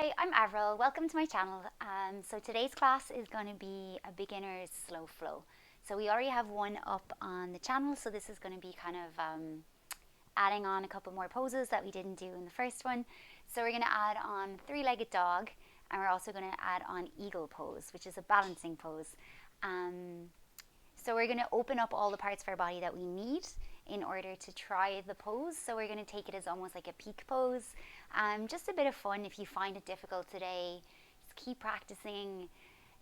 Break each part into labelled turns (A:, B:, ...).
A: Hi, I'm Avril. Welcome to my channel. So today's class is going to be a beginner's slow flow. So we already have one up on the channel, so this is going to be kind of adding on a couple more poses that we didn't do in the first one. So we're going to add on three-legged dog, and we're also going to add on eagle pose, which is a balancing pose. So we're going to open up all the parts of our body that we need in order to try the pose. So we're going to take it as almost like a peak pose. Just a bit of fun. If you find it difficult today, just keep practicing.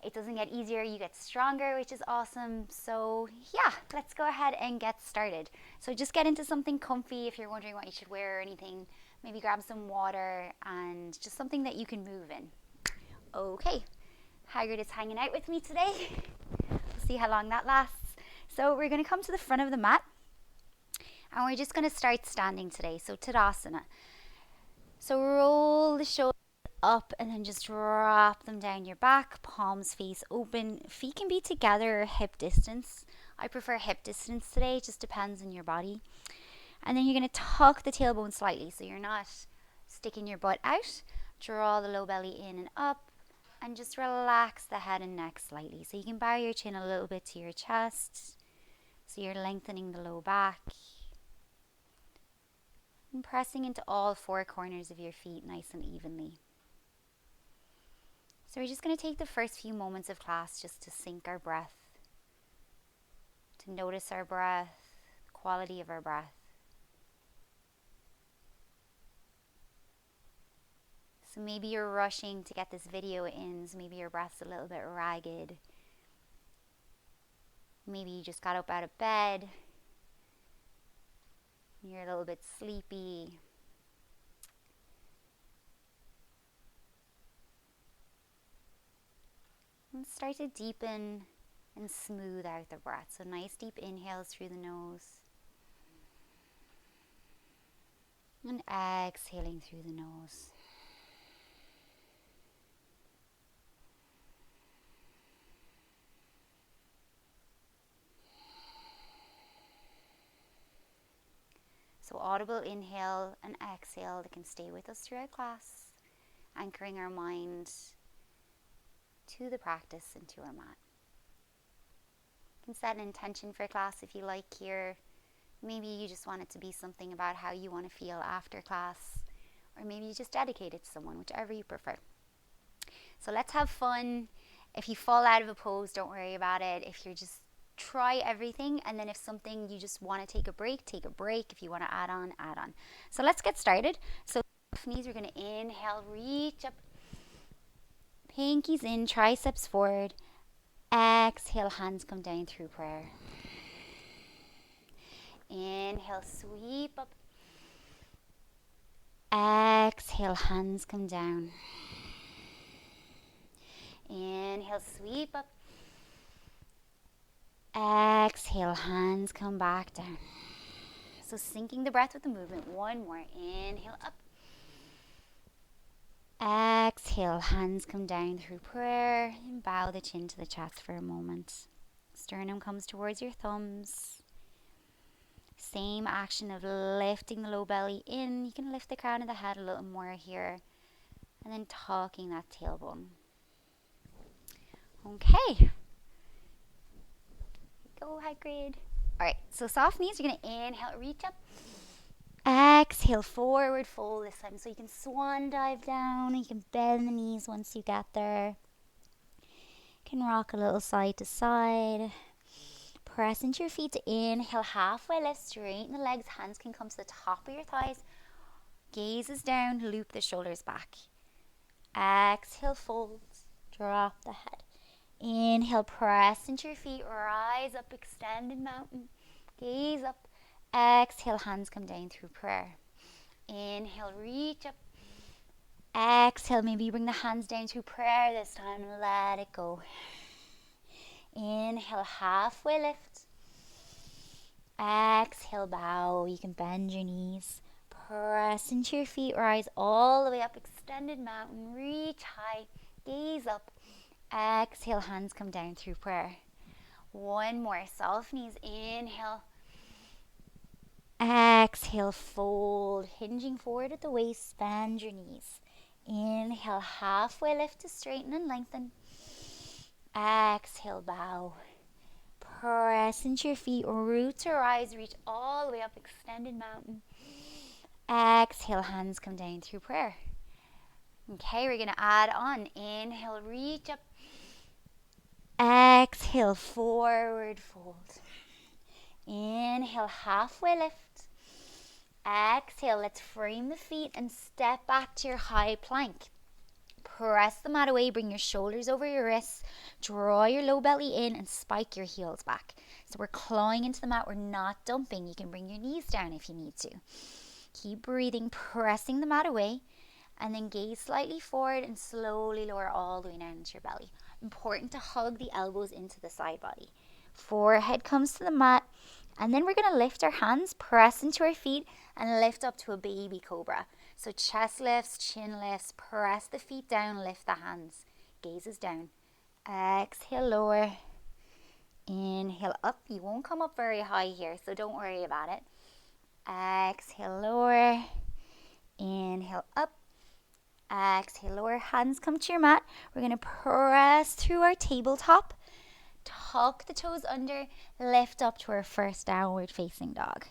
A: It doesn't get easier, you get stronger, which is awesome. So yeah, let's go ahead and get started. So just get into something comfy. If you're wondering what you should wear or anything, maybe grab some water and just something that you can move in. Okay, Hagrid is hanging out with me today. We'll see how long that lasts. So we're going to come to the front of the mat and we're just going to start standing today. So Tadasana. So roll the shoulders up and then just drop them down your back, palms face open. Feet can be together or hip distance. I prefer hip distance today, it just depends on your body. And then you're going to tuck the tailbone slightly so you're not sticking your butt out. Draw the low belly in and up and just relax the head and neck slightly. So you can bow your chin a little bit to your chest. So you're lengthening the low back. And pressing into all four corners of your feet nice and evenly. So we're just going to take the first few moments of class just to sync our breath, to notice our breath, the quality of our breath. So maybe you're rushing to get this video in, so maybe your breath's a little bit ragged. Maybe you just got up out of bed. You're a little bit sleepy. And start to deepen and smooth out the breath. So nice deep inhales through the nose. And exhaling through the nose. So audible inhale and exhale that can stay with us throughout class, anchoring our mind to the practice and to our mat. You can set an intention for class if you like here. Maybe you just want it to be something about how you want to feel after class, or maybe you just dedicate it to someone, whichever you prefer. So let's have fun. If you fall out of a pose, don't worry about it. If you're just try everything, and then if something you just want to take a break, take a break. If you want to add on, add on. So let's get started. So knees, we're going to inhale, reach up, pinkies in, triceps forward. Exhale, hands come down through prayer. Inhale, sweep up. Exhale, hands come down. Inhale, sweep up. Exhale, hands come back down. So syncing the breath with the movement. One more. Inhale up. Exhale, hands come down through prayer. And bow the chin to the chest for a moment. Sternum comes towards your thumbs. Same action of lifting the low belly in. You can lift the crown of the head a little more here. And then tucking that tailbone. Okay. Go, Hagrid. Alright, so soft knees, you're going to inhale, reach up. Exhale, forward fold this time. So you can swan dive down. You can bend the knees once you get there. You can rock a little side to side. Press into your feet to inhale, halfway lift, straighten the legs. Hands can come to the top of your thighs. Gaze is down, loop the shoulders back. Exhale, fold, drop the head. Inhale, press into your feet, rise up, extended mountain. Gaze up. Exhale, hands come down through prayer. Inhale, reach up. Exhale, maybe you bring the hands down through prayer this time and let it go. Inhale, halfway lift. Exhale, bow. You can bend your knees. Press into your feet, rise all the way up, extended mountain, reach high, gaze up. Exhale, hands come down through prayer. One more, soft knees, inhale. Exhale, fold, hinging forward at the waist, bend your knees. Inhale, halfway lift to straighten and lengthen. Exhale, bow. Press into your feet, root to rise, reach all the way up, extended mountain. Exhale, hands come down through prayer. Okay, we're going to add on. Inhale, reach up. Exhale, forward fold. Inhale, halfway lift. Exhale, let's frame the feet and step back to your high plank. Press the mat away, bring your shoulders over your wrists, draw your low belly in and spike your heels back. So we're clawing into the mat, we're not dumping. You can bring your knees down if you need to. Keep breathing, pressing the mat away, and then gaze slightly forward and slowly lower all the way down into your belly. Important to hug the elbows into the side body. Forehead comes to the mat, and then we're going to lift our hands, press into our feet, and lift up to a baby cobra. So chest lifts, chin lifts, press the feet down, lift the hands. Gazes down. Exhale, lower. Inhale, up. You won't come up very high here, so don't worry about it. Exhale, lower. Inhale, up. Exhale, lower. Hands come to your mat. We're going to press through our tabletop. Tuck the toes under, lift up to our first downward facing dog.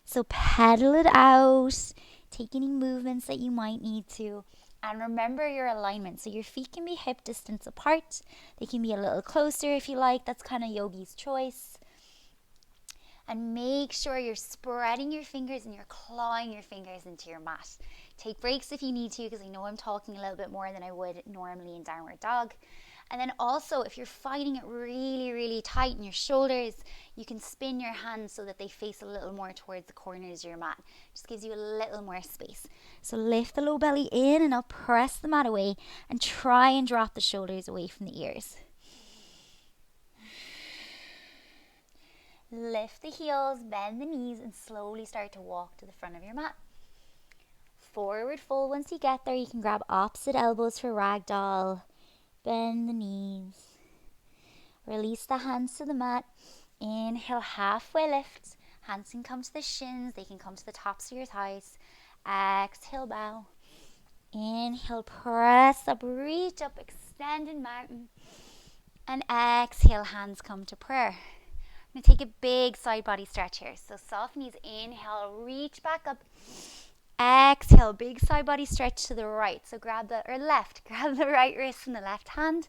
A: So pedal it out, take any movements that you might need to, and remember your alignment. So your feet can be hip distance apart, they can be a little closer if you like, that's kind of yogi's choice. And make sure you're spreading your fingers and you're clawing your fingers into your mat. Take breaks if you need to, because I know I'm talking a little bit more than I would normally in downward dog. And then also, if you're finding it really, really tight in your shoulders, you can spin your hands so that they face a little more towards the corners of your mat. Just gives you a little more space. So lift the low belly in and up, press the mat away, and try and drop the shoulders away from the ears. Lift the heels, bend the knees, and slowly start to walk to the front of your mat. Forward fold. Once you get there, you can grab opposite elbows for ragdoll. Bend the knees. Release the hands to the mat. Inhale, halfway lift. Hands can come to the shins. They can come to the tops of your thighs. Exhale, bow. Inhale, press up, reach up, extended mountain. And exhale, hands come to prayer. I'm going to take a big side body stretch here. So soft knees, inhale, reach back up. Exhale, big side body stretch to the right. So grab the right wrist in the left hand.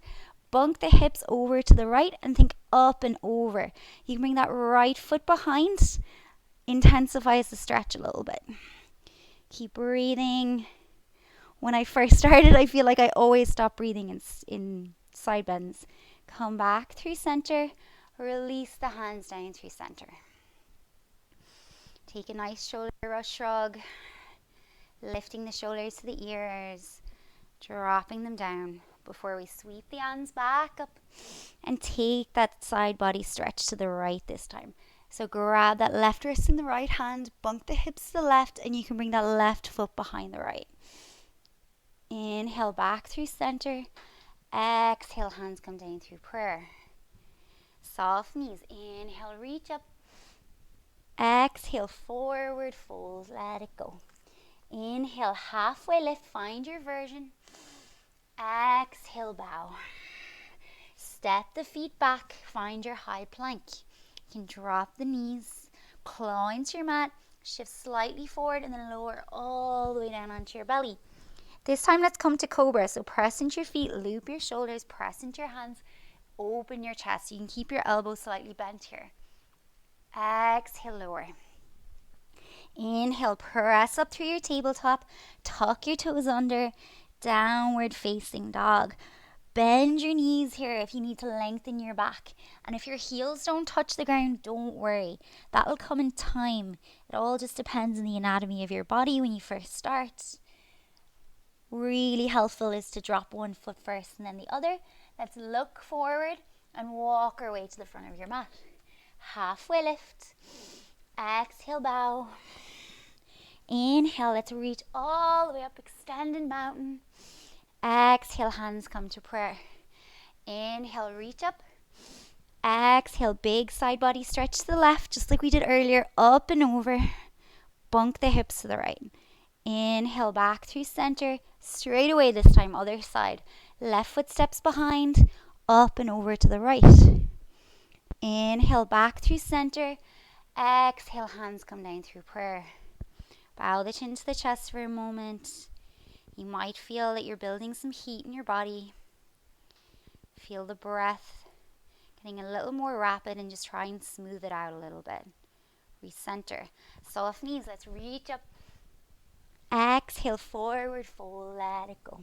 A: Bunk the hips over to the right and think up and over. You can bring that right foot behind. Intensifies the stretch a little bit. Keep breathing. When I first started, I feel like I always stop breathing in side bends. Come back through center. Release the hands down through center. Take a nice shoulder rush shrug. Lifting the shoulders to the ears, dropping them down before we sweep the hands back up and take that side body stretch to the right this time. So grab that left wrist in the right hand, bunk the hips to the left, and you can bring that left foot behind the right. Inhale back through center. Exhale, hands come down through prayer. Soft knees. Inhale, reach up. Exhale, forward fold. Let it go. Inhale, halfway lift, find your version. Exhale, bow. Step the feet back, find your high plank. You can drop the knees, claw into your mat, shift slightly forward and then lower all the way down onto your belly. This time let's come to cobra. So press into your feet, loop your shoulders, press into your hands, open your chest. You can keep your elbows slightly bent here. Exhale, lower. Inhale, press up through your tabletop, tuck your toes under, downward facing dog. Bend your knees here if you need to lengthen your back. And if your heels don't touch the ground, don't worry. That'll come in time. It all just depends on the anatomy of your body when you first start. Really helpful is to drop one foot first and then the other. Let's look forward and walk our way to the front of your mat. Halfway lift. Exhale, bow. Inhale, let's reach all the way up, extended mountain. Exhale, hands come to prayer. Inhale, reach up. Exhale, big side body stretch to the left, just like we did earlier, up and over. Bunk the hips to the right. Inhale back through center, straight away this time, other side. Left foot steps behind, up and over to the right. Inhale back through center. Exhale, hands come down through prayer. Bow the chin to the chest for a moment. You might feel that you're building some heat in your body. Feel the breath getting a little more rapid and just try and smooth it out a little bit. Recenter. Soft knees, let's reach up. Exhale, forward fold, let it go.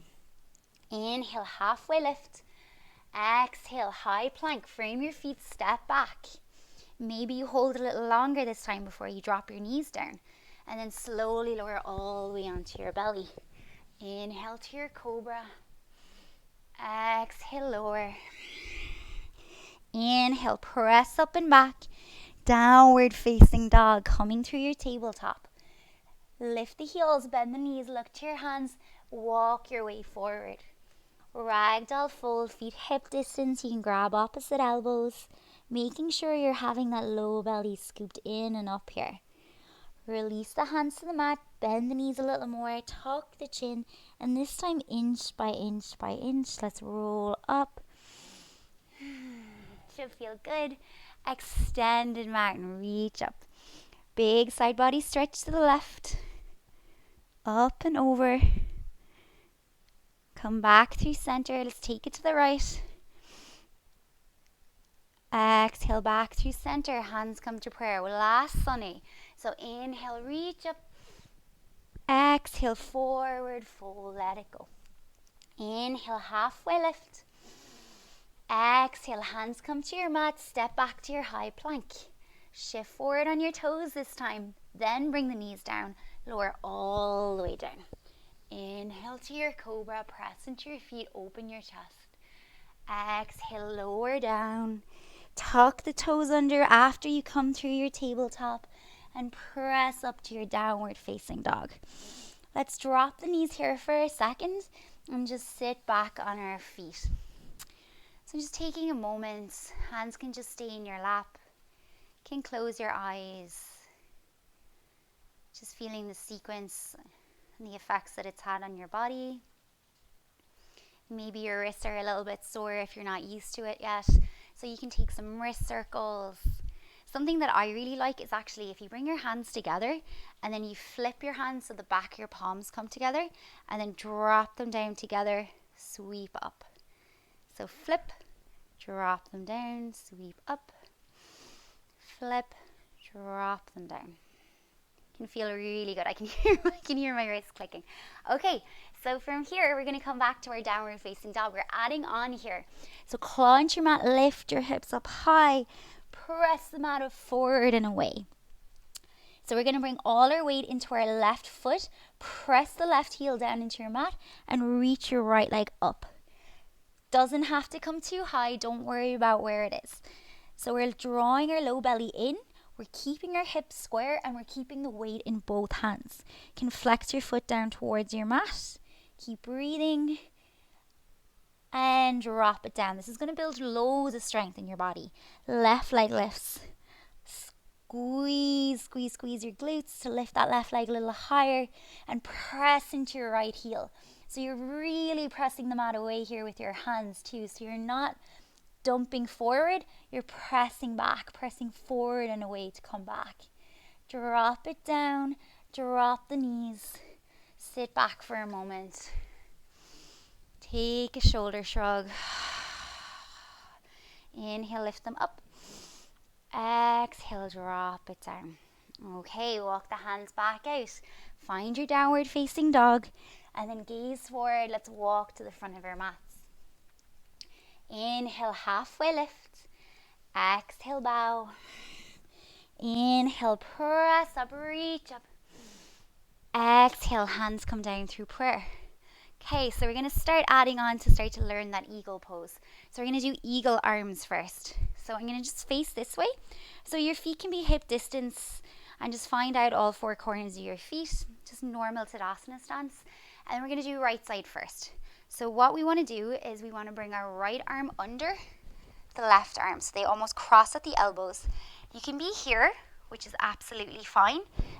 A: Inhale, halfway lift. Exhale, high plank, frame your feet, step back. Maybe you hold a little longer this time before you drop your knees down. And then slowly lower all the way onto your belly. Inhale to your cobra. Exhale, lower. Inhale, press up and back. Downward facing dog, coming through your tabletop. Lift the heels, bend the knees, look to your hands, walk your way forward. Ragdoll fold, feet hip distance, you can grab opposite elbows, making sure you're having that low belly scooped in and up here. Release the hands to the mat, bend the knees a little more, tuck the chin, and this time inch by inch by inch, let's roll up. Should feel good. Extended mountain, reach up. Big side body stretch to the left. Up and over. Come back through center. Let's take it to the right. Exhale back through center. Hands come to prayer. Last sunny. So inhale, reach up. Exhale, forward fold, let it go. Inhale, halfway lift. Exhale, hands come to your mat. Step back to your high plank. Shift forward on your toes this time. Then bring the knees down. Lower all the way down. Inhale to your cobra. Press into your feet. Open your chest. Exhale, lower down. Tuck the toes under after you come through your tabletop. And press up to your downward facing dog. Let's drop the knees here for a second. And just sit back on our feet. So just taking a moment. Hands can just stay in your lap. Can close your eyes. Just feeling the sequence and the effects that it's had on your body. Maybe your wrists are a little bit sore if you're not used to it yet. So you can take some wrist circles. Something that I really like is actually if you bring your hands together and then you flip your hands so the back of your palms come together and then drop them down together, sweep up. So flip, drop them down, sweep up. Flip, drop them down. Can feel really good. I can hear my wrists clicking. Okay, so from here we're going to come back to our downward facing dog. We're adding on here. So claw into your mat, lift your hips up high, press the mat forward and away. So we're going to bring all our weight into our left foot, press the left heel down into your mat and reach your right leg up. Doesn't have to come too high, don't worry about where it is. So we're drawing our low belly in. We're keeping our hips square and we're keeping the weight in both hands. You can flex your foot down towards your mat. Keep breathing. And drop it down. This is going to build loads of strength in your body. Left leg lifts. Squeeze, squeeze, squeeze your glutes to lift that left leg a little higher. And press into your right heel. So you're really pressing the mat away here with your hands too. So you're not dumping forward, you're pressing back, pressing forward and away to come back. Drop it down, drop the knees, sit back for a moment. Take a shoulder shrug. Inhale, lift them up. Exhale, drop it down. Okay, walk the hands back out. Find your downward facing dog and then gaze forward. Let's walk to the front of our mats. Inhale, halfway lift. Exhale, bow. Inhale, press up, reach up. Exhale, hands come down through prayer. Okay, so we're going to start adding on to start to learn that eagle pose. So we're going to do eagle arms first. So I'm going to just face this way. So your feet can be hip distance and just find out all four corners of your feet. Just normal Tadasana stance. And we're going to do right side first. So what we want to do is we want to bring our right arm under the left arm. So they almost cross at the elbows. You can be here which is absolutely fine.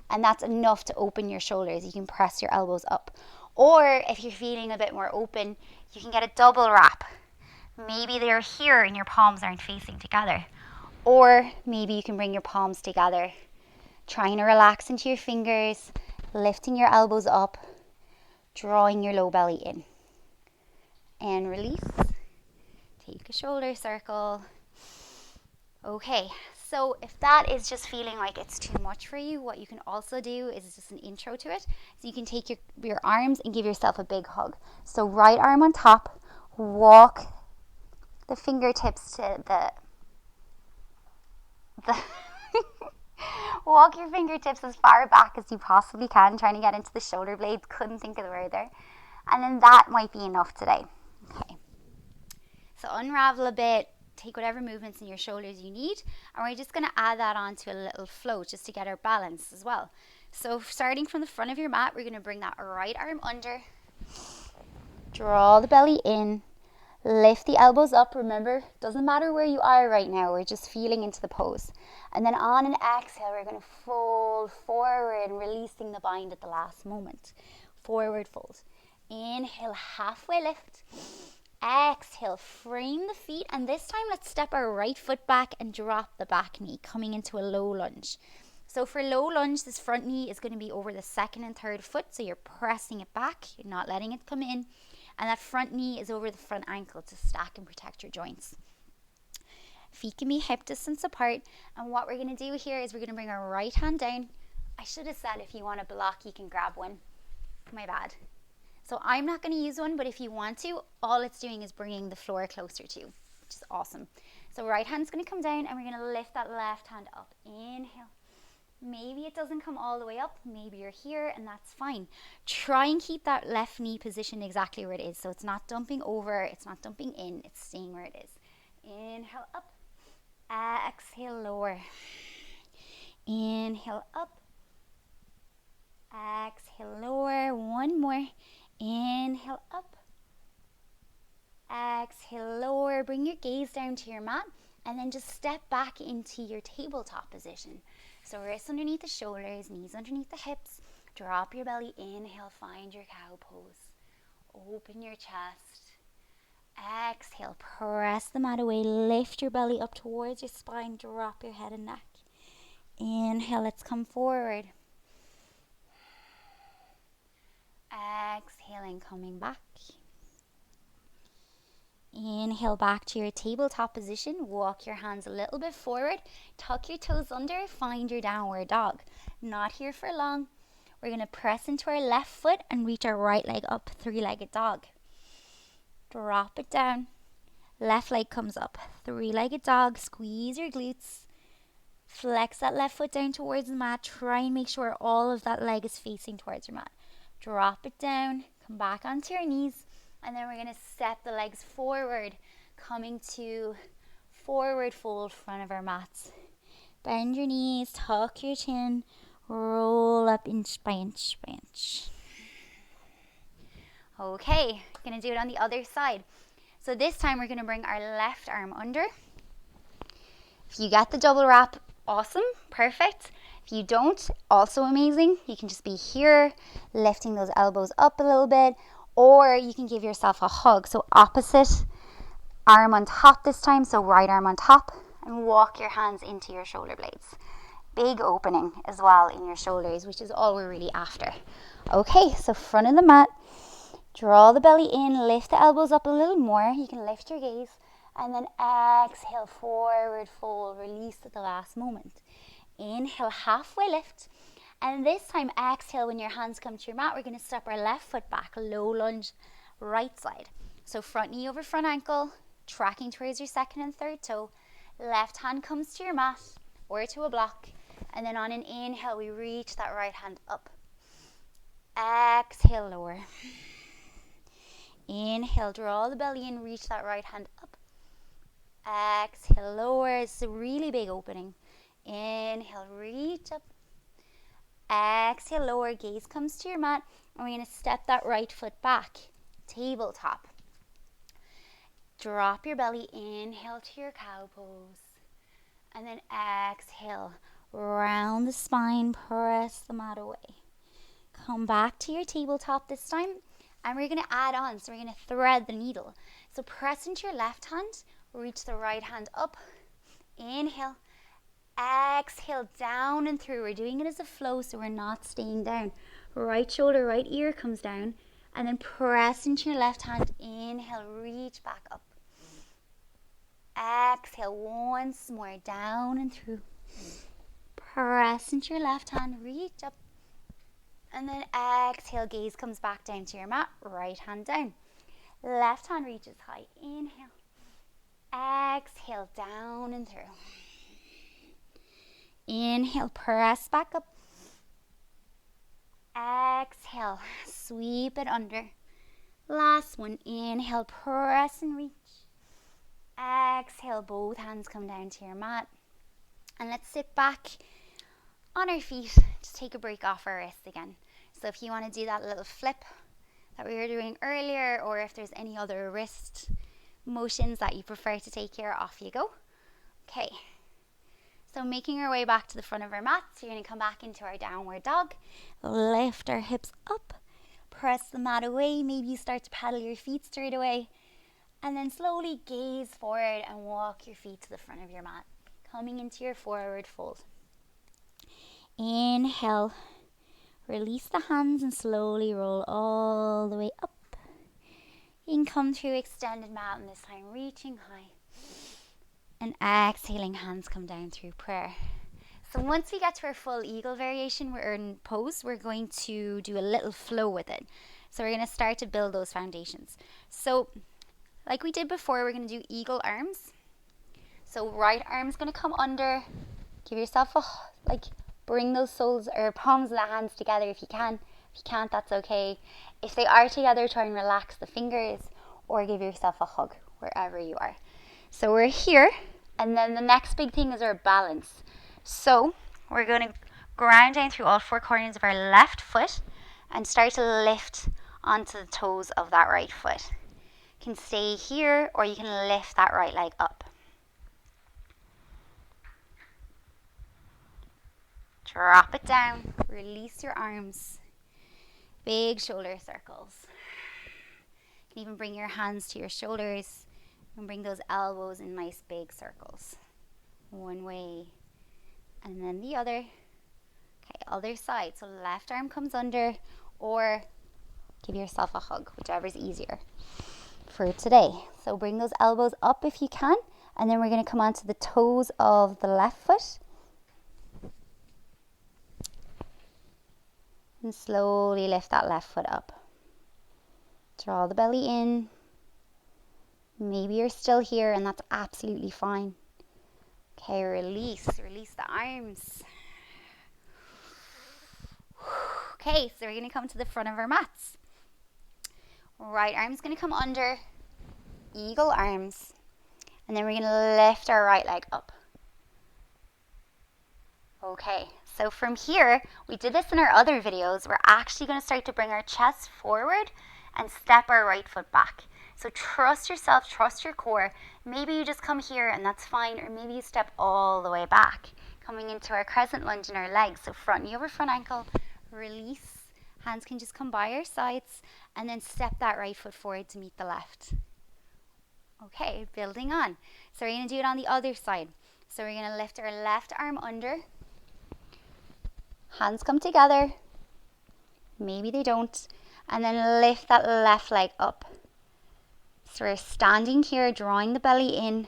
A: And that's enough to open your shoulders. You can press your elbows up. Or if you're feeling a bit more open, you can get a double wrap. Maybe they're here and your palms aren't facing together. Or maybe you can bring your palms together, trying to relax into your fingers, lifting your elbows up, drawing your low belly in. And release. Take a shoulder circle. Okay, so if that is just feeling like it's too much for you, what you can also do is just an intro to it. So you can take your arms and give yourself a big hug. So right arm on top, walk the fingertips to the walk your fingertips as far back as you possibly can, trying to get into the shoulder blades. Couldn't think of the word there. And then that might be enough today. Okay. So unravel a bit, take whatever movements in your shoulders you need, and we're just going to add that onto a little float just to get our balance as well. So starting from the front of your mat, we're going to bring that right arm under, draw the belly in, lift the elbows up. Remember, doesn't matter where you are right now, we're just feeling into the pose. And then on an exhale, we're going to fold forward, releasing the bind at the last moment. Forward fold. Inhale, halfway lift. Exhale, frame the feet, and this time let's step our right foot back and drop the back knee, coming into a low lunge. So for low lunge, this front knee is going to be over the second and third foot, so you're pressing it back, you're not letting it come in, and that front knee is over the front ankle to stack and protect your joints. Feet can be hip distance apart, and what we're going to do here is we're going to bring our right hand down. I should have said if you want a block, you can grab one. My bad. So I'm not going to use one, but if you want to, all it's doing is bringing the floor closer to you, which is awesome. So right hand's going to come down, and we're going to lift that left hand up. Inhale. Maybe it doesn't come all the way up. Maybe you're here, and that's fine. Try and keep that left knee positioned exactly where it is. So it's not dumping over, it's not dumping in, it's staying where it is. Inhale up. Exhale, lower. Inhale up. Exhale, lower. One more. Inhale up. Exhale, lower. Bring your gaze down to your mat and then just step back into your tabletop position. So wrists underneath the shoulders, knees underneath the hips. Drop your belly. Inhale, find your cow pose. Open your chest. Exhale, press the mat away. Lift your belly up towards your spine. Drop your head and neck. Inhale, let's come forward. Exhaling, coming back. Inhale back to your tabletop position. Walk your hands a little bit forward. Tuck your toes under. Find your downward dog. Not here for long. We're going to press into our left foot and reach our right leg up. Three-legged dog. Drop it down. Left leg comes up. Three-legged dog. Squeeze your glutes. Flex that left foot down towards the mat. Try and make sure all of that leg is facing towards your mat. Drop it down. Come back onto your knees. And then we're going to step the legs forward, coming to forward fold front of our mats. Bend your knees, tuck your chin, roll up inch by inch by inch. Okay, going to do it on the other side. So this time we're going to bring our left arm under. If you get the double wrap, awesome, perfect. If you don't, also amazing. You can just be here, lifting those elbows up a little bit. Or you can give yourself a hug. So opposite arm on top this time. So right arm on top. And walk your hands into your shoulder blades. Big opening as well in your shoulders, which is all we're really after. Okay, so front of the mat. Draw the belly in. Lift the elbows up a little more. You can lift your gaze. And then exhale, forward fold. Release at the last moment. Inhale, halfway lift. And this time, exhale, when your hands come to your mat, we're going to step our left foot back, low lunge, right side. So front knee over front ankle, tracking towards your second and third toe. Left hand comes to your mat or to a block. And then on an inhale, we reach that right hand up. Exhale, lower. Inhale, draw the belly in, reach that right hand up. Exhale, lower. It's a really big opening. Inhale, reach up. Exhale, lower, gaze comes to your mat, and we're going to step that right foot back, tabletop. Drop your belly, inhale to your cow pose, and then exhale, round the spine, press the mat away. Come back to your tabletop this time, and we're going to add on. So we're going to thread the needle. So press into your left hand, reach the right hand up, inhale, exhale, down and through. We're doing it as a flow, so we're not staying down. Right shoulder, right ear comes down, and then press into your left hand, inhale, reach back up. Exhale, once more, down and through. Press into your left hand, reach up. And then exhale, gaze comes back down to your mat, right hand down. Left hand reaches high, inhale. Exhale, down and through. Inhale, press back up. Exhale, sweep it under. Last one, inhale, press and reach. Exhale, both hands come down to your mat. And let's sit back on our feet. Just take a break off our wrist again. So if you want to do that little flip that we were doing earlier, or if there's any other wrist motions that you prefer to take here, off you go. Okay. So making our way back to the front of our mat. So you're going to come back into our downward dog. Lift our hips up. Press the mat away. Maybe you start to pedal your feet straight away. And then slowly gaze forward and walk your feet to the front of your mat. Coming into your forward fold. Inhale. Release the hands and slowly roll all the way up. You can come through extended mountain this time, reaching high. And exhaling, hands come down through prayer. So once we get to our full eagle variation, we're in pose, we're going to do a little flow with it. So we're going to start to build those foundations. So like we did before, we're going to do eagle arms. So right arm's going to come under. Give yourself bring those soles or palms of the hands together if you can. If you can't, that's okay. If they are together, try and relax the fingers or give yourself a hug wherever you are. So we're here, and then the next big thing is our balance. So we're going to ground down through all four corners of our left foot and start to lift onto the toes of that right foot. You can stay here, or you can lift that right leg up. Drop it down, release your arms, big shoulder circles. You can even bring your hands to your shoulders and bring those elbows in nice big circles. One way and then the other. Okay, other side. So left arm comes under, or give yourself a hug, whichever's easier for today. So bring those elbows up if you can, and then we're going to come onto the toes of the left foot. And slowly lift that left foot up. Draw the belly in. Maybe you're still here, and that's absolutely fine. Okay, release the arms. Okay, so we're going to come to the front of our mats. Right arm's going to come under, eagle arms, and then we're going to lift our right leg up. Okay, so from here, we did this in our other videos, we're actually going to start to bring our chest forward and step our right foot back. So trust yourself, trust your core. Maybe you just come here and that's fine, or maybe you step all the way back, coming into our crescent lunge in our legs. So front knee over front ankle, release. Hands can just come by our sides, and then step that right foot forward to meet the left. Okay, building on. So we're going to do it on the other side. So we're going to lift our left arm under. Hands come together. Maybe they don't. And then lift that left leg up. So we're standing here, drawing the belly in,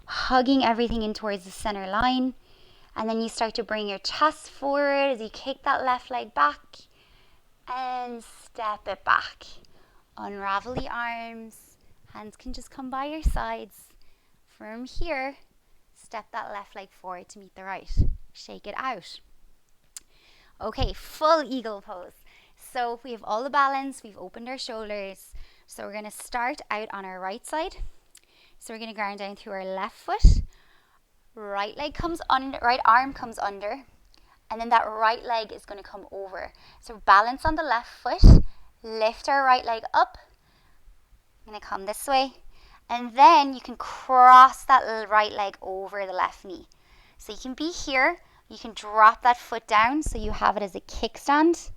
A: hugging everything in towards the center line. And then you start to bring your chest forward as you kick that left leg back. And step it back. Unravel the arms. Hands can just come by your sides. From here, step that left leg forward to meet the right. Shake it out. Okay, full eagle pose. So we have all the balance. We've opened our shoulders. So we're going to start out on our right side. So we're going to ground down through our left foot. Right leg comes under, right arm comes under. And then that right leg is going to come over. So balance on the left foot. Lift our right leg up. I'm going to come this way. And then you can cross that right leg over the left knee. So you can be here. You can drop that foot down so you have it as a kickstand.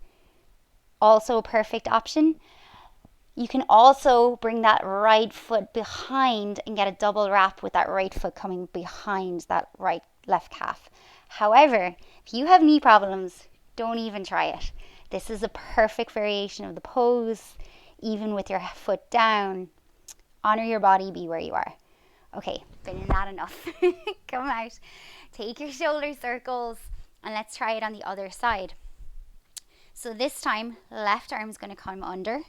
A: Also a perfect option. You can also bring that right foot behind and get a double wrap with that right foot coming behind that left calf. However, if you have knee problems, don't even try it. This is a perfect variation of the pose, even with your foot down. Honor your body, be where you are. Okay, been in that enough. Come out, take your shoulder circles, and let's try it on the other side. So this time, left arm's going to come under,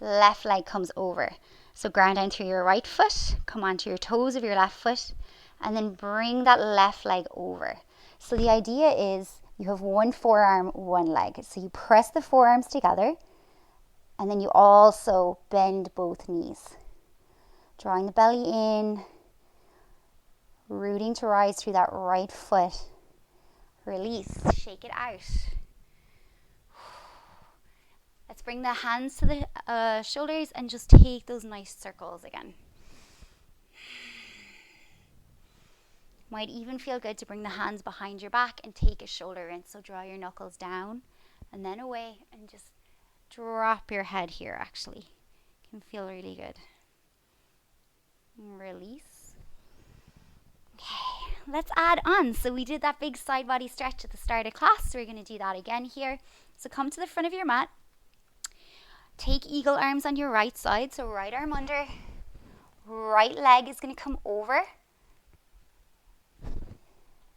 A: left leg comes over. So ground down through your right foot, come onto your toes of your left foot, and then bring that left leg over. So the idea is you have one forearm, one leg. So you press the forearms together, and then you also bend both knees. Drawing the belly in, rooting to rise through that right foot. Release, shake it out. Let's bring the hands to the shoulders and just take those nice circles again. Might even feel good to bring the hands behind your back and take a shoulder in. So draw your knuckles down and then away and just drop your head here actually. Can feel really good. Release. Okay, let's add on. So we did that big side body stretch at the start of class. So we're going to do that again here. So come to the front of your mat. Take eagle arms on your right side. So right arm under. Right leg is going to come over.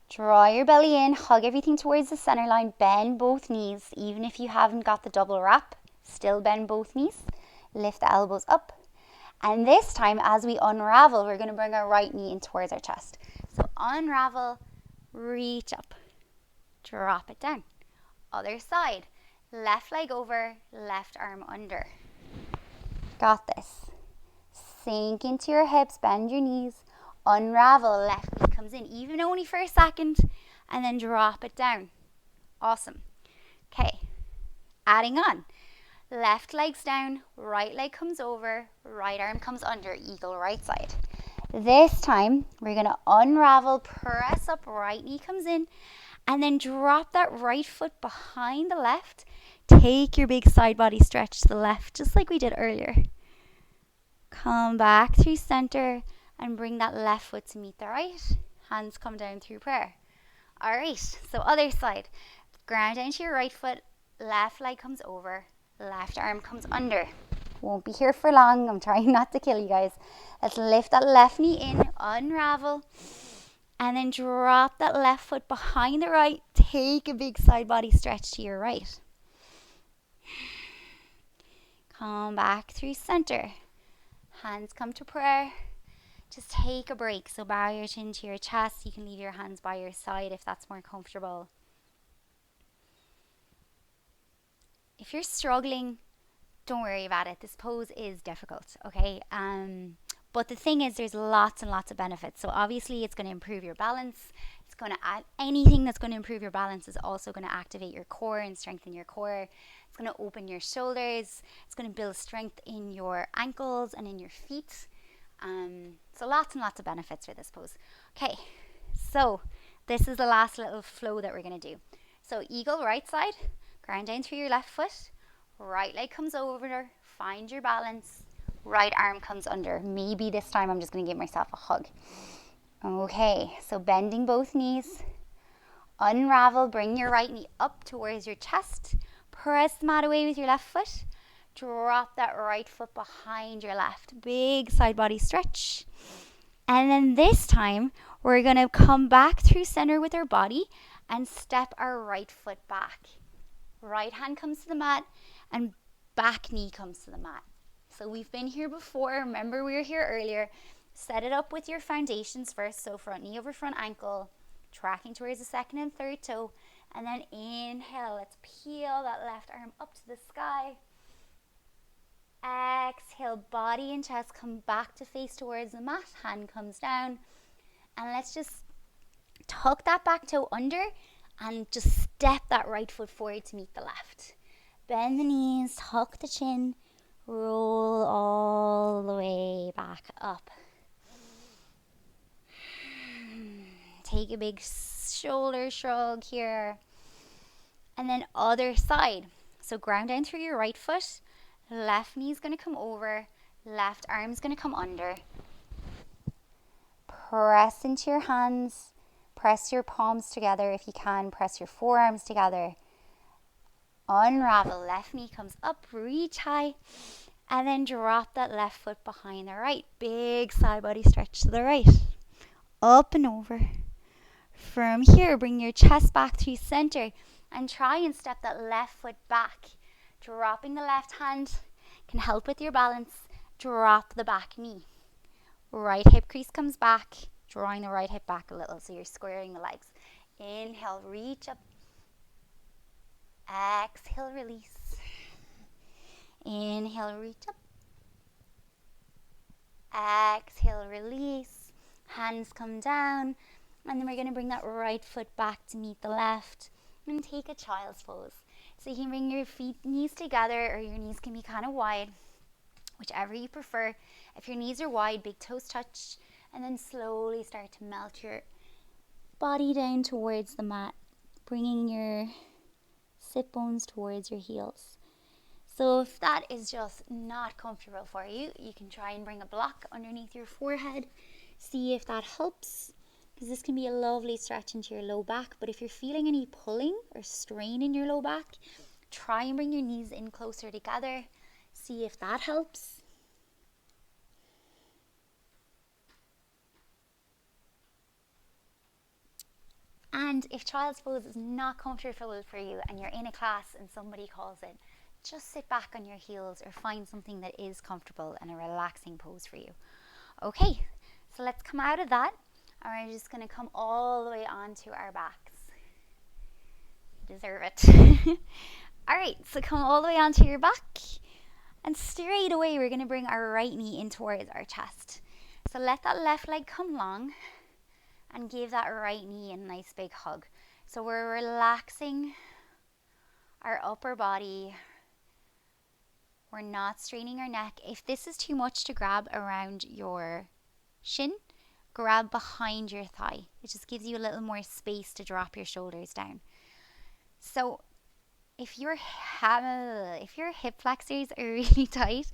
A: Draw your belly in. Hug everything towards the center line. Bend both knees. Even if you haven't got the double wrap, still bend both knees. Lift the elbows up. And this time, as we unravel, we're going to bring our right knee in towards our chest. So unravel, reach up, drop it down. Other side, left leg over, left arm under. Got this. Sink into your hips, bend your knees, unravel, left knee comes in, even only for a second, and then drop it down. Awesome. Okay, adding on. Left leg's down, right leg comes over, right arm comes under, eagle right side. This time, we're going to unravel, press up, right knee comes in, and then drop that right foot behind the left. Take your big side body stretch to the left, just like we did earlier. Come back through center and bring that left foot to meet the right. Hands come down through prayer. All right, so other side. Ground down to your right foot, left leg comes over, left arm comes under. Won't be here for long. I'm trying not to kill you guys. Let's lift that left knee in, unravel, and then drop that left foot behind the right. Take a big side body stretch to your right. Come back through center. Hands come to prayer. Just take a break. So bow your chin to your chest. You can leave your hands by your side if that's more comfortable. If you're struggling, don't worry about it. This pose is difficult, okay? But the thing is, there's lots and lots of benefits. So obviously, it's going to improve your balance. It's going to add anything that's going to improve your balance is also going to activate your core and strengthen your core. It's going to open your shoulders. It's going to build strength in your ankles and in your feet. So lots and lots of benefits for this pose. Okay, so this is the last little flow that we're going to do. So eagle right side, ground down through your left foot. Right leg comes over, find your balance. Right arm comes under. Maybe this time I'm just going to give myself a hug. Okay, so bending both knees. Unravel, bring your right knee up towards your chest. Press the mat away with your left foot. Drop that right foot behind your left. Big side body stretch. And then this time, we're going to come back through center with our body and step our right foot back. Right hand comes to the mat and back knee comes to the mat. So we've been here before. Remember, we were here earlier. Set it up with your foundations first. So front knee over front ankle, tracking towards the second and third toe. And then inhale. Let's peel that left arm up to the sky. Exhale, body and chest come back to face towards the mat. Hand comes down. And let's just tuck that back toe under and just step that right foot forward to meet the left. Bend the knees, tuck the chin, roll all the way back up. Take a big shoulder shrug here. And then other side. So ground down through your right foot. Left knee's going to come over. Left arm's going to come under. Press into your hands. Press your palms together if you can. Press your forearms together. Unravel. Left knee comes up. Reach high. And then drop that left foot behind the right. Big side body stretch to the right. Up and over. From here, bring your chest back to center. And try and step that left foot back. Dropping the left hand can help with your balance. Drop the back knee. Right hip crease comes back. Drawing the right hip back a little so you're squaring the legs. Inhale, reach up. Exhale, release. Inhale, reach up. Exhale, release. Hands come down. And then we're going to bring that right foot back to meet the left. And take a child's pose. So you can bring your knees together, or your knees can be kind of wide, whichever you prefer. If your knees are wide, big toes touch, and then slowly start to melt your body down towards the mat, bringing your sit bones towards your heels. So if that is just not comfortable for you, you can try and bring a block underneath your forehead. See if that helps, because this can be a lovely stretch into your low back. But if you're feeling any pulling or strain in your low back, try and bring your knees in closer together. See if that helps. And if child's pose is not comfortable for you and you're in a class and somebody calls it, just sit back on your heels or find something that is comfortable and a relaxing pose for you. Okay, so let's come out of that. And we're just going to come all the way onto our backs. You deserve it. All right, so come all the way onto your back. And straight away, we're going to bring our right knee in towards our chest. So let that left leg come long and give that right knee a nice big hug. So we're relaxing our upper body. We're not straining our neck. If this is too much to grab around your shin, grab behind your thigh. It just gives you a little more space to drop your shoulders down. So if your hip flexors are really tight,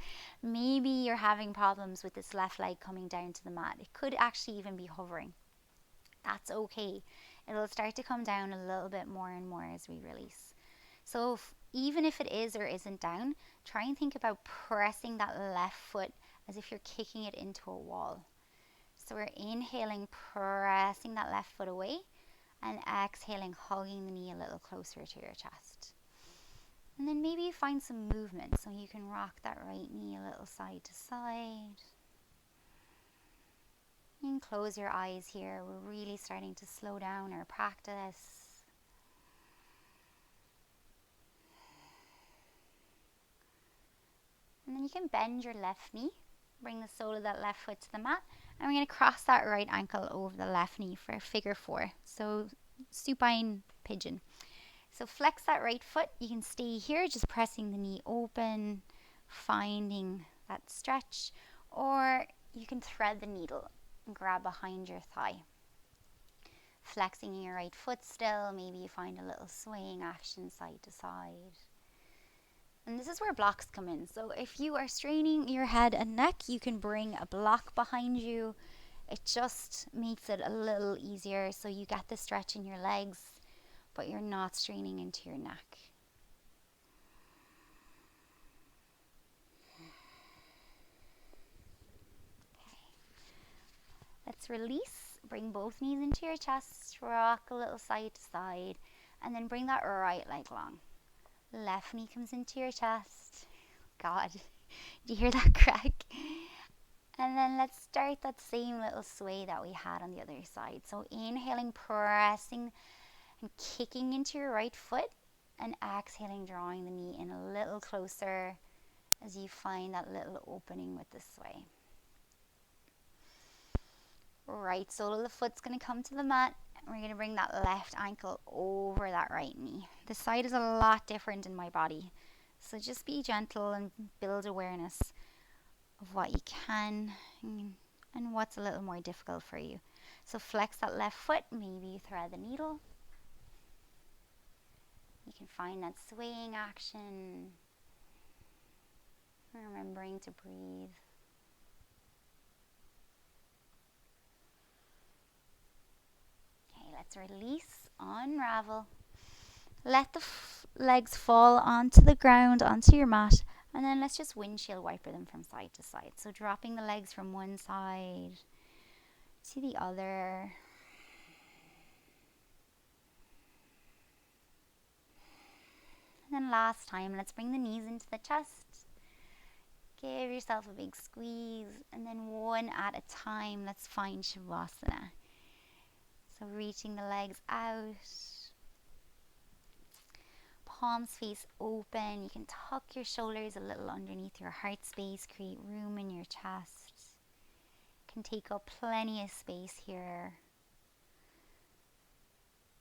A: maybe you're having problems with this left leg coming down to the mat. It could actually even be hovering. That's okay. It'll start to come down a little bit more and more as we release. So even if it is or isn't down, try and think about pressing that left foot as if you're kicking it into a wall. So we're inhaling, pressing that left foot away, and exhaling, hugging the knee a little closer to your chest. And then maybe you find some movement, so you can rock that right knee a little side to side. And close your eyes here. We're really starting to slow down our practice. And then you can bend your left knee. Bring the sole of that left foot to the mat. And we're going to cross that right ankle over the left knee for figure 4. So supine pigeon. So flex that right foot. You can stay here, just pressing the knee open, finding that stretch. Or you can thread the needle and grab behind your thigh. Flexing your right foot still. Maybe you find a little swaying action side to side. And this is where blocks come in. So if you are straining your head and neck, you can bring a block behind you. It just makes it a little easier so you get the stretch in your legs, but you're not straining into your neck. Okay. Let's release. Bring both knees into your chest. Rock a little side to side. And then bring that right leg long. Left knee comes into your chest. God, do you hear that crack? And then let's start that same little sway that we had on the other side. So inhaling, pressing and kicking into your right foot, and exhaling, drawing the knee in a little closer as you find that little opening with the sway. Right sole of the foot's going to come to the mat. We're going to bring that left ankle over that right knee. This side is a lot different in my body, so just be gentle and build awareness of what you can and what's a little more difficult for you. So flex that left foot, maybe you thread the needle. You can find that swaying action, remembering to breathe. Okay, let's release, unravel. Let the legs fall onto the ground, onto your mat, and then let's just windshield wiper them from side to side. So dropping the legs from one side to the other. And then last time, let's bring the knees into the chest. Give yourself a big squeeze, and then one at a time, let's find Shavasana. So reaching the legs out. Palms face open. You can tuck your shoulders a little underneath your heart space, create room in your chest. Can take up plenty of space here.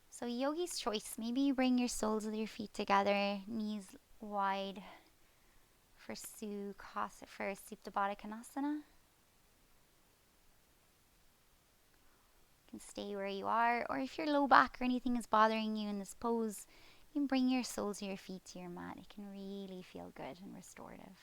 A: So yogi's choice. Maybe you bring your soles of your feet together, knees wide for Supta Baddha Konasana. You can stay where you are, or if your low back or anything is bothering you in this pose, you can bring your soles of your feet to your mat. It can really feel good and restorative.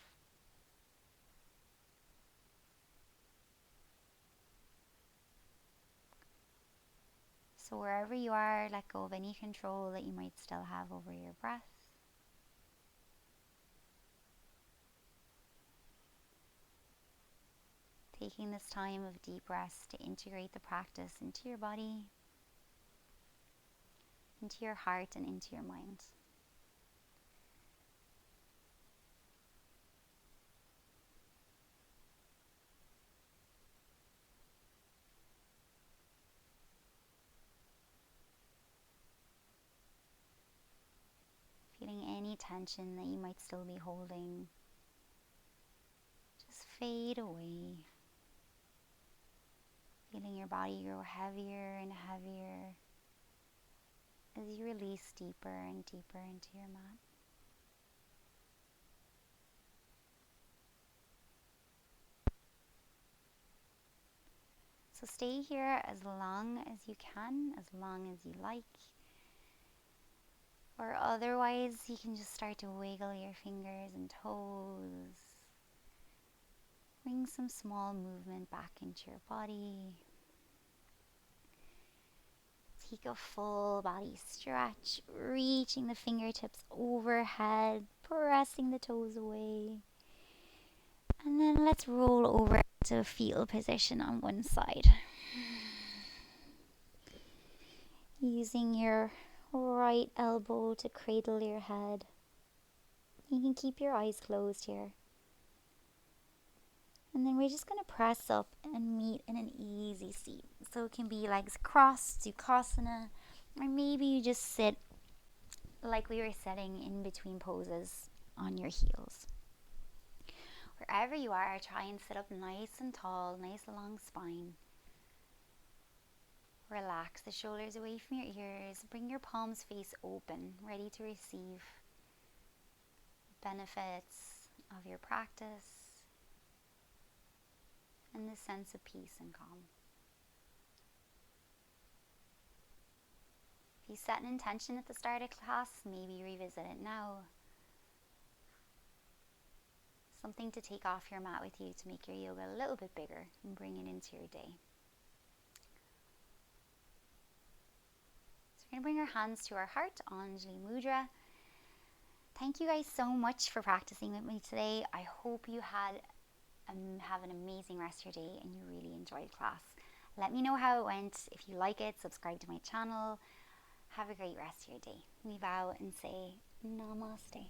A: So wherever you are, let go of any control that you might still have over your breath. Taking this time of deep rest to integrate the practice into your body, into your heart, and into your mind. Feeling any tension that you might still be holding, just fade away. Feeling your body grow heavier and heavier as you release deeper and deeper into your mat. So stay here as long as you can, as long as you like. Or otherwise, you can just start to wiggle your fingers and toes. Bring some small movement back into your body. Take a full body stretch, reaching the fingertips overhead, pressing the toes away. And then let's roll over to a fetal position on one side. Using your right elbow to cradle your head. You can keep your eyes closed here. And then we're just going to press up and meet in an easy seat. So it can be legs crossed, Sukhasana, or maybe you just sit like we were sitting in between poses on your heels. Wherever you are, try and sit up nice and tall, nice long spine. Relax the shoulders away from your ears. Bring your palms face open, ready to receive benefits of your practice and this sense of peace and calm. If you set an intention at the start of class, maybe revisit it now. Something to take off your mat with you to make your yoga a little bit bigger and bring it into your day. So we're going to bring our hands to our heart, Anjali Mudra. Thank you guys so much for practicing with me today. I hope you have an amazing rest of your day and you really enjoyed class. Let me know how it went. If you like it, subscribe to my channel. Have a great rest of your day. We bow and say Namaste.